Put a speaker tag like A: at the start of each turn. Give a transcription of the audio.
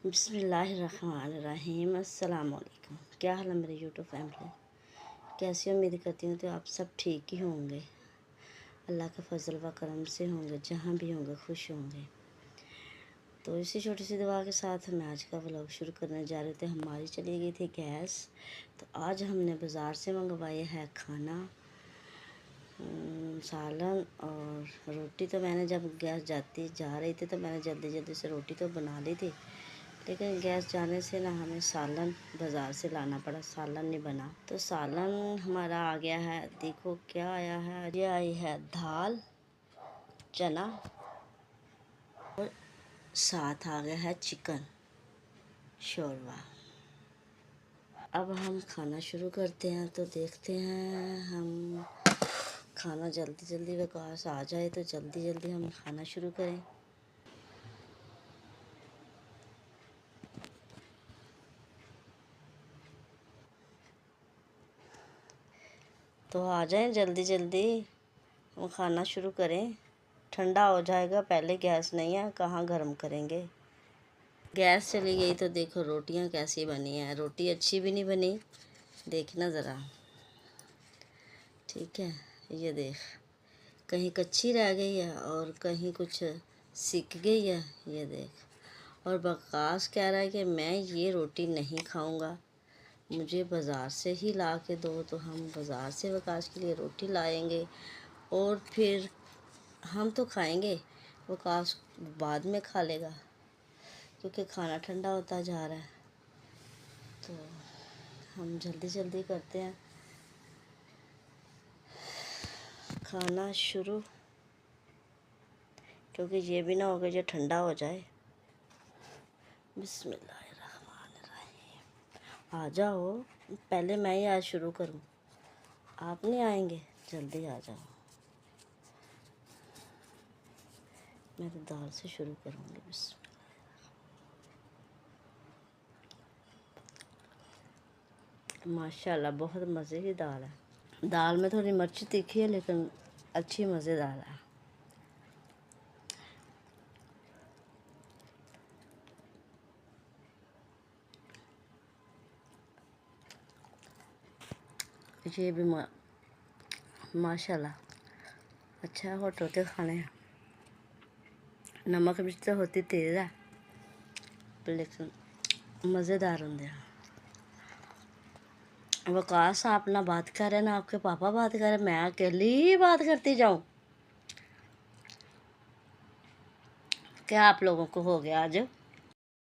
A: बिस्मिल्लाहिर्रहमानिर्रहीम। अस्सलाम वालेकुम। क्या हाल है मेरे यूट्यूब फैमिली, कैसी उम्मीद करती हूँ तो आप सब ठीक ही होंगे। अल्लाह के फजल व करम से होंगे, जहाँ भी होंगे खुश होंगे। तो इसी छोटी सी दुआ के साथ मैं आज का व्लॉग शुरू करने जा रहे थे। हमारी चली गई थी गैस, तो आज हमने बाज़ार से मंगवाया है खाना, सालन और रोटी। तो मैंने जब गैस जा रही थी तो मैंने जल्दी जल्दी से रोटी तो बना ली थी, लेकिन गैस जाने से ना हमें सालन बाज़ार से लाना पड़ा, सालन नहीं बना। तो सालन हमारा आ गया है। देखो क्या आया है, ये आई है दाल चना और साथ आ गया है चिकन शोरवा। अब हम खाना शुरू करते हैं। तो देखते हैं हम खाना जल्दी जल्दी विकास आ जाए तो जल्दी जल्दी हम खाना शुरू करें। तो आ जाएं जल्दी जल्दी, हम खाना शुरू करें। ठंडा हो जाएगा, पहले गैस नहीं है, कहाँ गर्म करेंगे। गैस चली गई तो देखो रोटियां कैसी बनी हैं। रोटी अच्छी भी नहीं बनी, देखना ज़रा। ठीक है, ये देख, कहीं कच्ची रह गई है और कहीं कुछ सिक गई है। ये देख, और बकास कह रहा है कि मैं ये रोटी नहीं खाऊंगा, मुझे बाज़ार से ही ला के दो। तो हम बाज़ार से वकास के लिए रोटी लाएंगे और फिर हम तो खाएंगे, वकास बाद में खा लेगा क्योंकि खाना ठंडा होता जा रहा है। तो हम जल्दी जल्दी करते हैं खाना शुरू, क्योंकि ये भी ना हो कि जो ठंडा हो जाए। बिस्मिल्लाहिर्रहमानिर्रहीम। आ जाओ, पहले मैं ही आज शुरू करूं, आप नहीं आएंगे? जल्दी आ जाओ। मैं तो दाल से शुरू करूँगी। माशाल्लाह बहुत मज़े की दाल है। दाल में थोड़ी मिर्च तीखी है लेकिन अच्छी मज़ेदार है। ये भी माशाल्लाह अच्छा है। होटल के खाने हैं, नमक मिर्च तो होती तेज़ है लेकिन मज़ेदार होंगे। वकास आप ना बात कर रहे ना आपके पापा बात कर रहे, मैं अकेली ही बात करती जाऊं। क्या आप लोगों को हो गया आज?